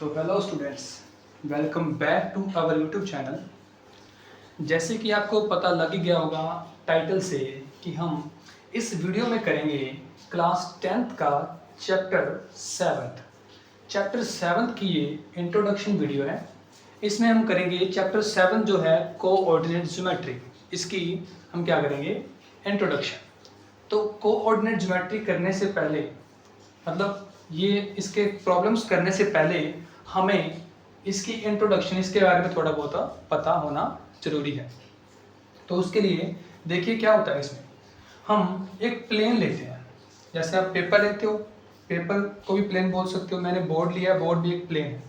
तो hello students, welcome back to our YouTube channel. जैसे कि आपको पता लग ही गया होगा टाइटल से कि हम इस वीडियो में करेंगे क्लास 10th का चैप्टर 7 की ये इंट्रोडक्शन वीडियो है। इसमें हम करेंगे चैप्टर 7 जो है कोऑर्डिनेट ज्योमेट्री, इसकी हम क्या करेंगे इंट्रोडक्शन। तो कोऑर्डिनेट ज्योमेट्री करने से पहले मतलब ये इसके प्रॉब्लम्स करने से पहले हमें इसकी इंट्रोडक्शन, इसके बारे में थोड़ा बहुत पता होना जरूरी है। तो उसके लिए देखिए क्या होता है। इसमें हम एक प्लेन लेते हैं, जैसे आप पेपर लेते हो, पेपर को भी प्लेन बोल सकते हो। मैंने बोर्ड लिया, बोर्ड भी एक प्लेन है,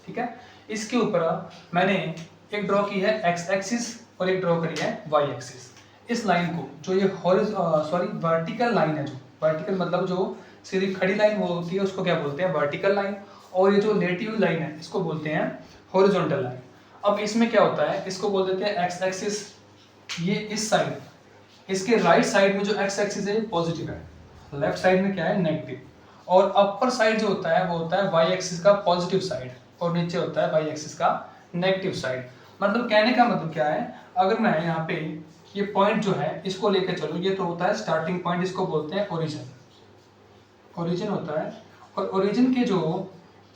ठीक है। इसके ऊपर मैंने एक ड्रॉ की है एक्स एक्सिस और एक ड्रॉ करी है वाई एक्सिस। इस लाइन को जो ये वर्टिकल लाइन है, जो वर्टिकल मतलब जो सीधी खड़ी लाइन वो होती है, उसको क्या बोलते हैं वर्टिकल लाइन। और ये जो लेटी लाइन है इसको बोलते हैं हॉरिजॉन्टल लाइन। अब इसमें क्या होता है, इसको बोल देते हैं एक्स एक्सिस। ये इस साइड, इसके राइट साइड में जो एक्स एक्सिस है पॉजिटिव है, लेफ्ट साइड में क्या है नेगेटिव। और अपर साइड जो होता है वो होता है वाई एक्सिस का पॉजिटिव साइड, और नीचे होता है वाई एक्सिस का नेगेटिव साइड। मतलब कहने का मतलब क्या है, अगर मैं यहाँ पे ये पॉइंट जो है इसको लेकर चलूँ, ये तो होता है स्टार्टिंग पॉइंट, इसको बोलते हैं ओरिजिन। ओरिजिन होता है, और ओरिजिन के जो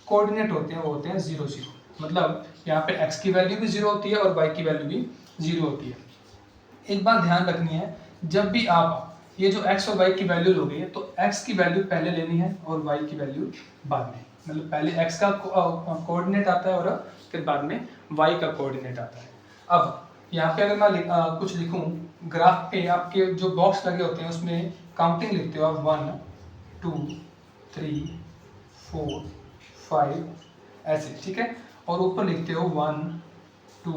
कोऑर्डिनेट होते हैं वो होते हैं 0 0। मतलब यहाँ पे x की वैल्यू भी 0 होती है और y की वैल्यू भी 0 होती है। एक बात ध्यान रखनी है, जब भी आप ये जो x और y की वैल्यू लोगे तो x की वैल्यू पहले लेनी है और y की वैल्यू बाद में। मतलब पहले x का कोऑर्डिनेट आता है और फिर बाद में y का कोऑर्डिनेट आता है। अब यहाँ पे अगर मैं कुछ लिखूँ, ग्राफ पे आपके जो बॉक्स लगे होते हैं उसमें काउंटिंग लिखते हो आप 1 2 3 4 5 ऐसे, ठीक है। और ऊपर लिखते हो 1 2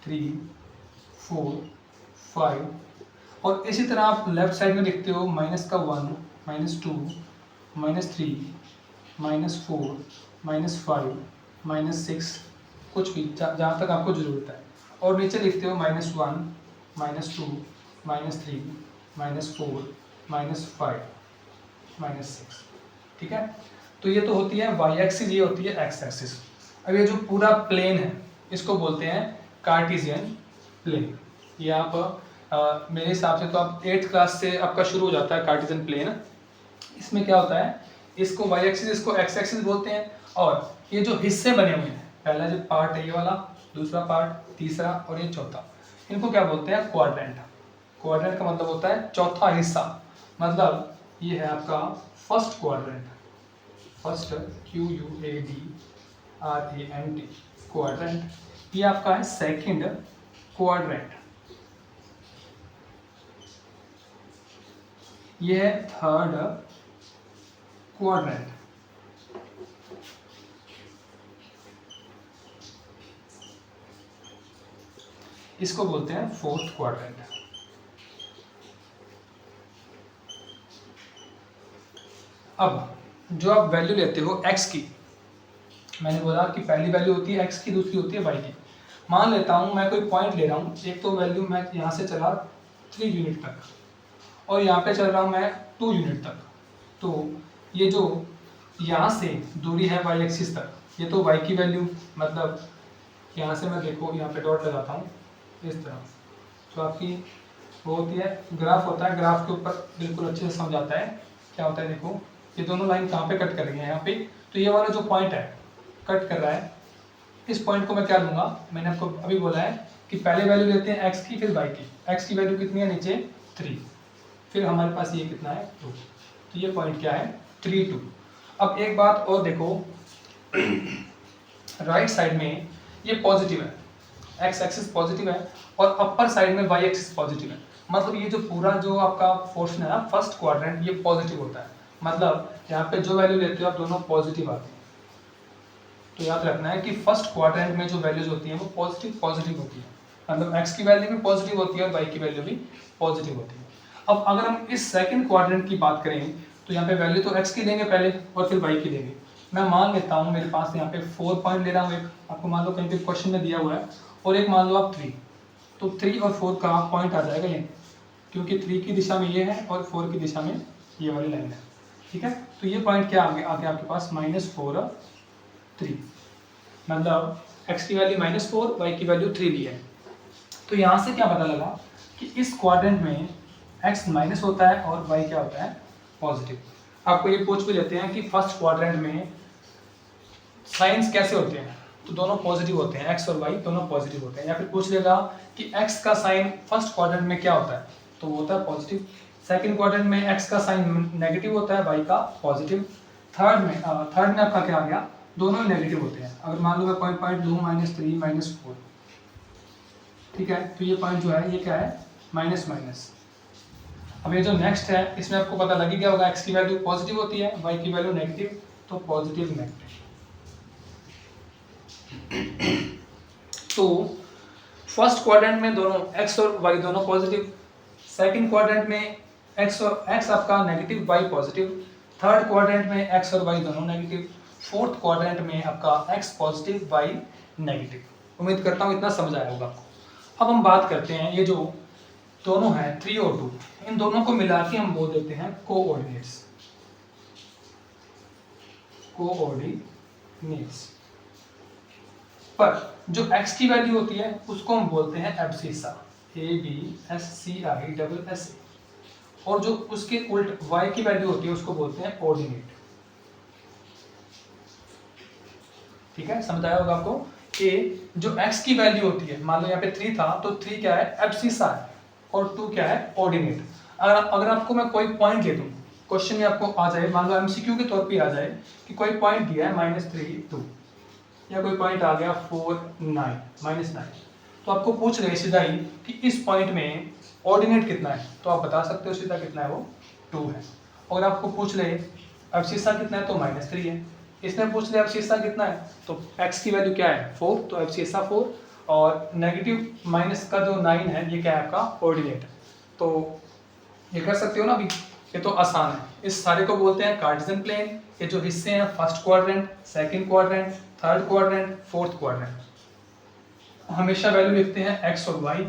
3 4 5। और इसी तरह आप लेफ्ट साइड में लिखते हो -1 -2 -3 -4 -5 -6, कुछ भी जहाँ तक आपको ज़रूरत है। और नीचे लिखते हो -1 -2 -3 -4 -5 -6, ठीक है। तो ये तो होती है वाई एक्सिस, ये होती है एक्स एक्सिस। अब ये जो पूरा प्लेन है इसको बोलते हैं कार्टेशियन प्लेन। ये आप मेरे हिसाब से तो आप 8th क्लास से आपका शुरू हो जाता है कार्टेशियन प्लेन। इसमें क्या होता है, इसको वाई एक्सिस, इसको एक्स एक्सिस बोलते हैं। और ये जो हिस्से बने हुए हैं, पहला जो पार्ट है ये वाला, दूसरा पार्ट, तीसरा और ये चौथा, इनको क्या बोलते हैं क्वाड्रेंट। क्वाड्रेंट का मतलब होता है चौथा हिस्सा। मतलब ये है आपका first quadrant, first QUADRANT quadrant. ये आपका है सेकंड क्वाड्रेंट, ये है थर्ड क्वाड्रेंट, इसको बोलते हैं फोर्थ क्वाड्रेंट। अब जो आप वैल्यू लेते हो x की, मैंने बोला कि पहली वैल्यू होती है x की, दूसरी होती है y की। मान लेता हूँ मैं कोई पॉइंट ले रहा हूँ, एक तो वैल्यू मैं यहाँ से चला 3 यूनिट तक और यहाँ पे चल रहा हूँ मैं 2 यूनिट तक। तो ये जो यहाँ से दूरी है y एक्सिस तक, ये तो y की वैल्यू, मतलब यहाँ से मैं देखो यहाँ पे डॉट लगाता हूँ इस तरह, तो आपकी वो होती है ग्राफ होता है। ग्राफ के ऊपर बिल्कुल अच्छे से समझाता है क्या होता है। देखो ये दोनों लाइन कहाँ पे कट कर रही है, यहाँ पे। तो ये वाला जो पॉइंट है कट कर रहा है, इस पॉइंट को मैं क्या लूँगा, मैंने आपको अभी बोला है कि पहले वैल्यू लेते हैं x की, फिर y की। x की वैल्यू कितनी है नीचे 3, फिर हमारे पास ये कितना है 2, तो ये पॉइंट क्या है 3 2। अब एक बात और देखो, राइट साइड में ये पॉजिटिव है, x एक्सिस पॉजिटिव है और अपर साइड में y एक्सिस पॉजिटिव है। मतलब ये जो पूरा जो आपका पोर्शन है ना फर्स्ट क्वाड्रेंट, ये पॉजिटिव होता है। मतलब यहाँ पे जो वैल्यू लेते हो आप दोनों पॉजिटिव आती है। तो याद रखना है कि फर्स्ट क्वाड्रेंट में जो वैल्यूज होती हैं वो पॉजिटिव होती है। मतलब x की वैल्यू भी पॉजिटिव होती है और y की वैल्यू भी पॉजिटिव होती है। अब अगर हम इस सेकंड क्वाड्रेंट की बात करें तो यहाँ पे वैल्यू तो x की लेंगे पहले और फिर y की लेंगे। मैं मान लेता हूँ मेरे पास यहाँ पे 4 पॉइंट ले रहा हूँ, एक आपको मान लो कहीं पे क्वेश्चन में दिया हुआ है, और एक मान लो आप 3, तो 3 और 4 का पॉइंट आ जाएगा ये, क्योंकि 3 की दिशा में ये है और 4 की दिशा में ये वाली लाइन है, ठीक है। तो ये पॉइंट क्या आ गया आपके पास -4 3, मतलब x की वैल्यू -4, y की वैल्यू 3 ली है। तो यहाँ से क्या पता लगा कि इस क्वाड्रेंट में x माइनस होता है और y क्या होता है, पॉजिटिव। आपको ये पूछ भी लेते हैं कि फर्स्ट क्वाड्रेंट में साइंस कैसे होते हैं, तो दोनों पॉजिटिव होते हैं, x और y दोनों पॉजिटिव होते हैं। या फिर पूछ लेगा कि x का साइन फर्स्ट क्वाड्रेंट में क्या होता है, तो वो होता है पॉजिटिव। सेकंड क्वाड्रेंट में x का साइन नेगेटिव होता है, y का पॉजिटिव। थर्ड में आपका क्या आ गया, दोनों नेगेटिव होते हैं। अगर मान लो मैं पॉइंट लूँ -3 -4, ठीक है, तो ये पॉइंट जो है ये क्या है, माइनस माइनस। अब ये जो नेक्स्ट है इसमें आपको पता लग ही गया होगा, x की वैल्यू पॉजिटिव होती है, y की वैल्यू नेगेटिव, तो पॉजिटिव नेगेटिव। तो फर्स्ट क्वाड्रेंट में दोनों x और y दोनों पॉजिटिव, सेकंड क्वाड्रेंट में x आपका negative, y positive, third quadrant में x और y दोनों नेगेटिव, फोर्थ क्वाड्रेंट में आपका x पॉजिटिव, y नेगेटिव। उम्मीद करता हूँ इतना समझ आया होगा आपको। अब हम बात करते हैं, ये जो दोनों हैं 3 और 2, इन दोनों को मिला के हम बोल देते हैं कोऑर्डिनेट्स। पर जो x की वैल्यू होती है उसको हम बोलते हैं एब्सिसा, ABSCISSA, और जो उसके उल्ट y की वैल्यू होती है उसको बोलते हैं ऑर्डिनेट। ठीक है, समझ आया होगा आपको कि जो x की वैल्यू होती है, मान लो यहाँ पे 3 था तो 3 क्या है, एब्सिसा है, और 2 क्या है, ऑर्डिनेट। अगर आपको मैं कोई पॉइंट दे दूं, क्वेश्चन में आपको आ जाए, मान लो एमसीक्यू के तौर पे आ जाए कि कोई पॉइंट दिया है -3 2, या कोई पॉइंट आ गया 4 9 -9, तो आपको पूछ रहे सीधा ही कि इस पॉइंट में ऑर्डिनेट कितना है, तो आप बता सकते हो सीधा कितना है, वो 2 है। और आपको पूछ ले एब्सिसा कितना है, तो -3 है। इसने पूछ लिया एब्सिसा कितना है, तो x की वैल्यू क्या है, 4, तो एब्सिसा 4, और नेगेटिव माइनस का जो 9 है ये क्या है, आपका ऑर्डिनेट। तो ये कर सकते हो ना अभी, ये तो आसान है। इस सारे को बोलते हैं कार्टेशियन प्लेन। ये जो हिस्से हैं first quadrant, second quadrant, third quadrant, fourth quadrant. हमेशा वैल्यू लिखते हैं x और y,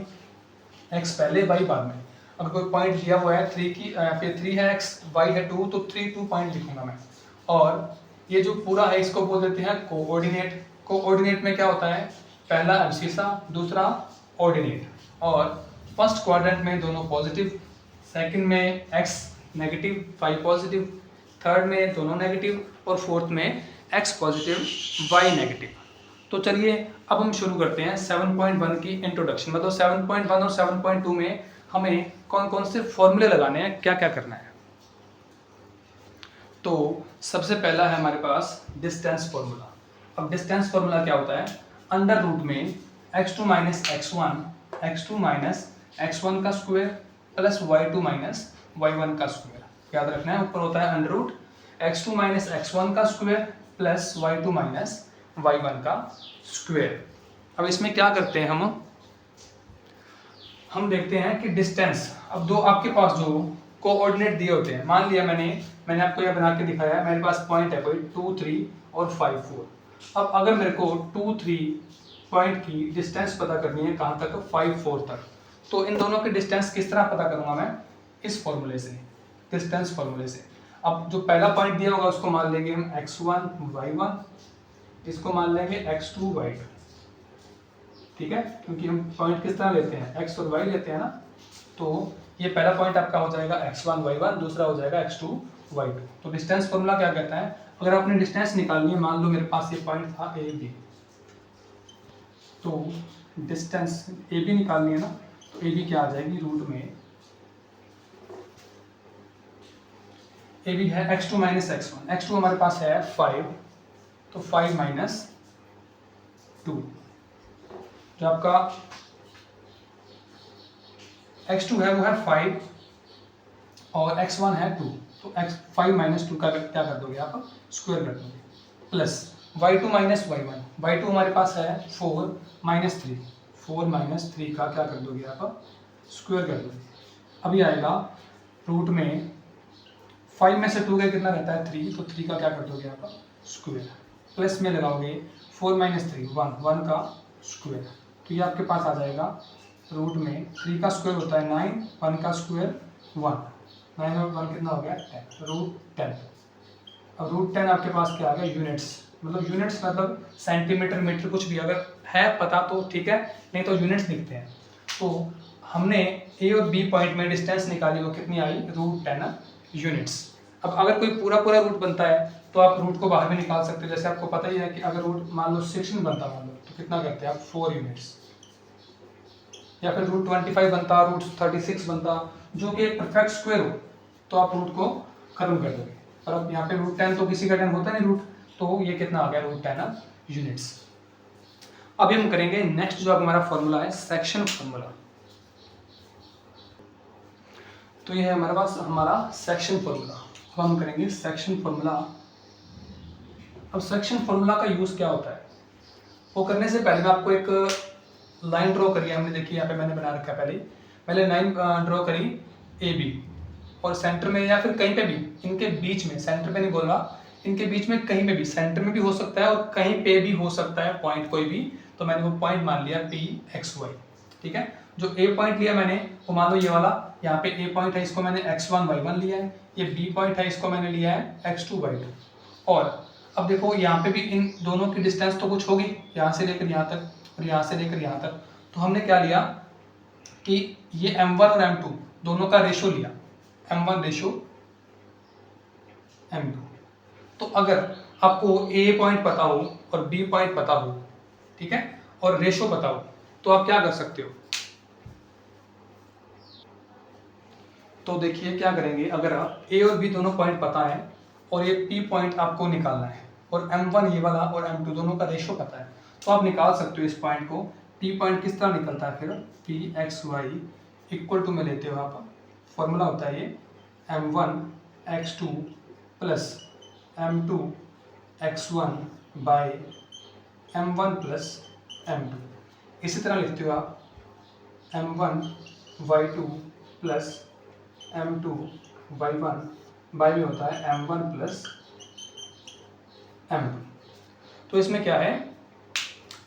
x पहले y बाद में। अगर कोई पॉइंट दिया हुआ है 3 की, पे 3 है x, y है 2, तो 3 2 पॉइंट लिखूंगा मैं। और ये जो पूरा है इसको बोल देते हैं कोऑर्डिनेट। कोऑर्डिनेट में क्या होता है, पहला एब्सिसा, दूसरा ऑर्डिनेट। और फर्स्ट क्वाड्रेंट में दोनों पॉजिटिव, सेकंड में x negative, y positive, third में दोनों नेगेटिव, और फोर्थ में x पॉजिटिव, y नेगेटिव। तो चलिए अब हम शुरू करते हैं 7.1 की इंट्रोडक्शन। मतलब 7.1 और 7.2 में हमें कौन कौन से फॉर्मूले लगाने हैं, क्या क्या करना है। तो सबसे पहला है हमारे पास डिस्टेंस फॉर्मूला। अब डिस्टेंस फॉर्मूला क्या होता है, अंडर रूट में x2 माइनस x1 का square plus y2 minus y1 का स्क्वायर। याद रखना है, ऊपर होता है under root x2 minus x1 का square plus y2 minus y1 का स्क्वायर। अब इसमें क्या करते हैं हम देखते हैं कि डिस्टेंस, अब दो आपके पास जो कोऑर्डिनेट दिए होते हैं, मान लिया मैंने आपको यह बना के दिखाया है, मेरे पास पॉइंट है कोई 2 3 और 5 4। अब अगर मेरे को 2 3 पॉइंट की डिस्टेंस पता करनी है कहाँ तक, 5 4 तक, तो इन दोनों की डिस्टेंस किस तरह पता करूंगा मैं, इस फॉर्मूले से, डिस्टेंस फॉर्मूले से। अब जो पहला पॉइंट दिया होगा उसको मान लेंगे हम x1 y1, इसको मान लेंगे x2 y2, ठीक है, क्योंकि हम पॉइंट किस तरह लेते हैं, x और y लेते हैं ना। तो ये पहला पॉइंट आपका हो जाएगा x1 y1, दूसरा हो जाएगा x2 y2। तो डिस्टेंस फॉर्मूला क्या कहता है, अगर आपने डिस्टेंस निकालनी है, मान लो मेरे पास ये पॉइंट था ए बी, तो डिस्टेंस ए बी निकालनी है ना, तो ए बी क्या आ जाएगी, रूट में ए बी है x2 माइनस x1, x2 हमारे पास है 5, तो 5 माइनस 2, जो आपका x2 है वो है 5 और x1 है 2, तो x5 माइनस 2 का क्या कर दोगे आप, स्क्वायर कर दोगे, प्लस y2 माइनस y1 हमारे पास है 4 माइनस 3, 4 माइनस 3 का क्या कर दोगे आप, स्क्वायर कर दोगे। अभी आएगा रूट में 5 में से 2 का कितना रहता है 3, तो 3 का क्या कर दोगे आप, स्क्वायर, प्लस में लगाओगे 4 माइनस 3 1 का स्क्वायर, तो ये आपके पास आ जाएगा रूट में 3 का स्क्वायर होता है 9, 1 का स्क्वायर 1, 9 और 1 कितना हो गया 10, रूट 10। अब रूट 10 आपके पास क्या आ गया, यूनिट्स, मतलब यूनिट्स मतलब सेंटीमीटर मीटर कुछ भी अगर है पता तो ठीक है, नहीं तो यूनिट्स लिखते हैं। तो हमने ए और बी पॉइंट में डिस्टेंस निकाली, वो कितनी आई, √10 यूनिट्स। अब अगर कोई पूरा पूरा रूट बनता है तो आप रूट को बाहर भी निकाल सकते हो। जैसे आपको पता ही है कि अगर रूट मान लो 16 बनता मान लो तो कितना करते हैं आप, 4 यूनिट्स। या फिर √25 बनता, √36 बनता, जो कि एक परफेक्ट स्क्वायर हो तो आप रूट को खत्म कर दोगे। और अब यहाँ पे √10 तो किसी का 10 होता नहीं रूट, तो ये कितना आ गया, √10 यूनिट्स। अभी हम करेंगे नेक्स्ट जो हमारा फॉर्मूला है, सेक्शन फॉर्मूला। तो ये है हमारे पास हमारा सेक्शन फॉर्मूला। अब हम करेंगे सेक्शन फॉर्मूला। अब सेक्शन फॉर्मूला का यूज क्या होता है, वो करने से पहले मैं आपको एक लाइन ड्रॉ करिए। हमने देखी यहाँ पे मैंने बना रखा है, पहले लाइन ड्रॉ करी ए बी, और सेंटर में या फिर कहीं पे भी इनके बीच में, सेंटर पे नहीं बोल रहा, इनके बीच में कहीं पे भी, सेंटर में भी हो सकता है और कहीं पे भी हो सकता है पॉइंट कोई भी, तो मैंने वो पॉइंट मान लिया P(x, y). ठीक है, जो ए पॉइंट लिया मैंने वो मान लो ये वाला, यहाँ पे ए पॉइंट है, इसको मैंने x1 y1 लिया है, ये बी पॉइंट है, इसको मैंने लिया है x2 y2। और अब देखो यहाँ पे भी इन दोनों की डिस्टेंस तो कुछ होगी, यहाँ से लेकर यहाँ तक और यहाँ से लेकर यहाँ तक। तो हमने क्या लिया कि ये m1 और m2 दोनों का रेशो लिया, m1 रेशो m2। तो अगर आपको a पॉइंट पता हो और b पॉइंट पता हो, ठीक है, और रेशो पता हो, तो आप क्या कर सकते हो। तो देखिए क्या करेंगे, अगर a और b दोनों पॉइंट पता है और ये p पॉइंट आपको निकालना है और m1 ये वाला और m2 दोनों का रेशो पता है, तो आप निकाल सकते हो इस पॉइंट को। p पॉइंट किस तरह निकलता है फिर, P(x, y) इक्वल टू में लेते हो आप, फॉर्मूला होता है ये m1 x2 plus m2 x1 bye m1 plus m2। इसी तरह लिखते हो आप m1 y2 plus m2 y1 bye में होता है m1 प्लस m2। तो इसमें क्या है,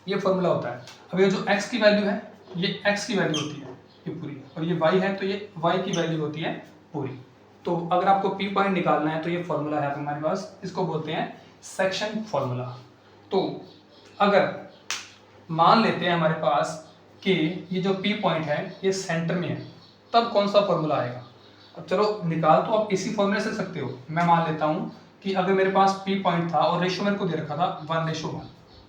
ये फॉर्मूला होता है। अब ये जो x की वैल्यू है, ये x की वैल्यू होती है ये पूरी, और ये y है तो ये y की वैल्यू होती है पूरी। तो अगर आपको p पॉइंट निकालना है तो ये फॉर्मूला है हमारे पास, इसको बोलते हैं सेक्शन फॉर्मूला। तो अगर मान लेते हैं हमारे पास कि ये जो p पॉइंट है ये सेंटर में है, तब कौन सा फॉर्मूला आएगा। अब चलो निकाल तो आप इसी फॉर्मूले से सकते हो। मैं मान लेता हूँ कि अगर मेरे पास p पॉइंट था और रेशो मेरे को दे रखा था 1:1,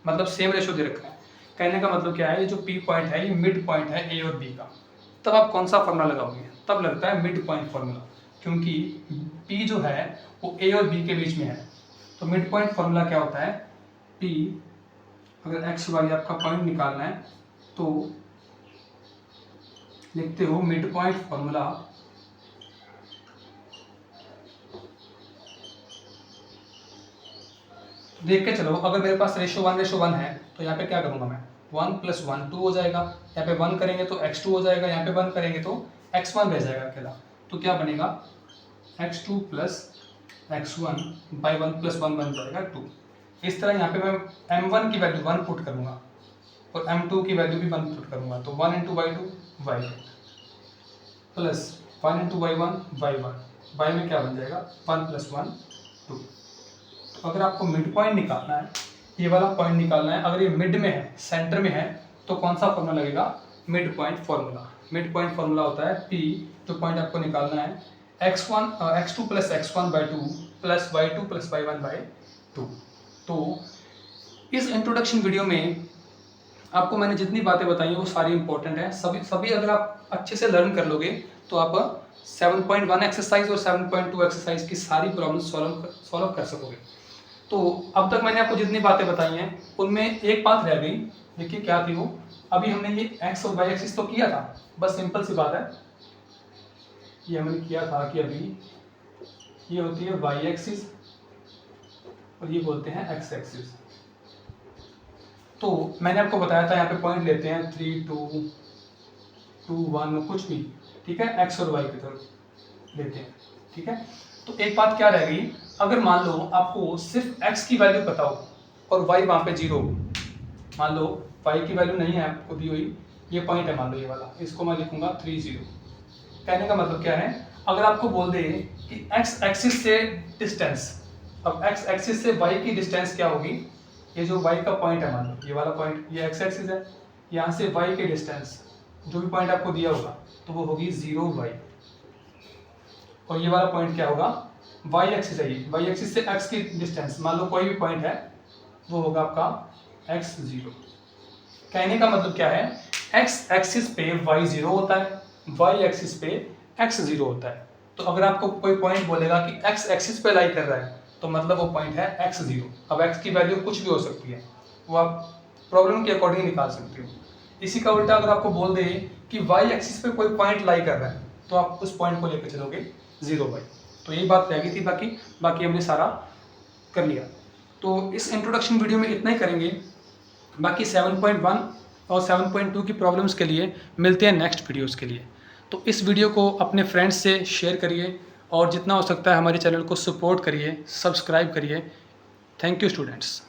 मतलब सेम रेशो दे रखा है। कहने का मतलब क्या है, ये जो p पॉइंट है ये मिड पॉइंट है a और b का, तब आप कौन सा फॉर्मूला लगाओगे, तब लगता है मिड पॉइंट फॉर्मूला, क्योंकि p जो है वो a और b के बीच में है। तो मिड पॉइंट फॉर्मूला क्या होता है, p अगर x y आपका पॉइंट निकालना है तो लिखते हो मिड पॉइंट फॉर्मूला देख के चलो। अगर मेरे पास रेशो 1:1 है तो यहाँ पे क्या करूँगा मैं, 1 + 1 2 हो जाएगा, यहाँ पे 1 करेंगे तो x2 हो जाएगा, यहाँ पे 1 करेंगे तो x1 रह जाएगा अकेला। तो क्या बनेगा, x2 + x1 बाय 1 + 1 बन जाएगा 2। इस तरह यहाँ पे मैं m1 की वैल्यू 1 पुट करूँगा और m2 की वैल्यू भी 1 पुट करूँगा, तो 1 × y2 y2 plus 1 × y1 y1, y में क्या बन जाएगा 1 + 1 2। तो अगर आपको मिड पॉइंट निकालना है, ये वाला पॉइंट निकालना है, अगर ये मिड में है, सेंटर में है, तो कौन सा फॉर्मूला लगेगा, mid point formula. Mid point formula होता है p, जो पॉइंट आपको निकालना है, x2 + x1 / 2 plus y2 + y1 / 2। तो इस इंट्रोडक्शन वीडियो में आपको मैंने जितनी बातें बताई हैं वो सारी इंपॉर्टेंट है। सभी अगर आप अच्छे से लर्न कर लोगे तो आप 7.1 एक्सरसाइज और 7.2 एक्सरसाइज की सारी प्रॉब्लम सॉल्व कर सकोगे। तो अब तक मैंने आपको जितनी बातें बताई हैं उनमें एक बात रह गई, देखिए क्या थी वो। अभी हमने ये x और y एक्सिस तो किया था, बस सिंपल सी बात है, ये हमने किया था कि अभी ये होती है y एक्सिस और ये बोलते हैं x एक्सिस। तो मैंने आपको बताया था यहाँ पे पॉइंट लेते हैं 3 2 2 1 कुछ भी, ठीक है, x और y की तरफ लेते हैं, ठीक है। तो एक बात क्या रह गई, अगर मान लो आपको सिर्फ x की वैल्यू पता हो और y वहाँ पे 0 हो, मान लो y की वैल्यू नहीं है आपको दी हुई, ये पॉइंट है मान लो ये वाला, इसको मैं लिखूंगा 3 0। कहने का मतलब क्या है, अगर आपको बोल दे कि x एक्सिस से डिस्टेंस, अब x एक्सिस से y की डिस्टेंस क्या होगी, ये जो y का पॉइंट है, मान लो ये वाला पॉइंट, ये x एक्सिस है, यहाँ से y के डिस्टेंस जो भी पॉइंट आपको दिया होगा तो वो होगी 0y, और ये वाला पॉइंट क्या होगा, y एक्सिस है, ये y एक्सिस से x की डिस्टेंस मान लो कोई भी पॉइंट है वो होगा आपका x0। कहने का मतलब क्या है, x एक्सिस पे y 0 होता है, y एक्सिस पे x 0 होता है। तो अगर आपको कोई पॉइंट बोलेगा कि x एक्सिस पे लाई कर रहा है तो मतलब वो पॉइंट है x0। अब x की वैल्यू कुछ भी हो सकती है, वो आप प्रॉब्लम के अकॉर्डिंग निकाल सकते हो। इसी का उल्टा अगर आपको बोल दे कि y एक्सिस पे कोई पॉइंट लाई कर रहा है तो आप उस पॉइंट को लेकर चलोगे 0y। तो यही बात रह गई थी, बाकी हमने सारा कर लिया। तो इस इंट्रोडक्शन वीडियो में इतना ही करेंगे, बाकी 7.1 और 7.2 की प्रॉब्लम्स के लिए मिलते हैं नेक्स्ट वीडियोस के लिए। तो इस वीडियो को अपने फ्रेंड्स से शेयर करिए और जितना हो सकता है हमारे चैनल को सपोर्ट करिए, सब्सक्राइब करिए। Thank you students.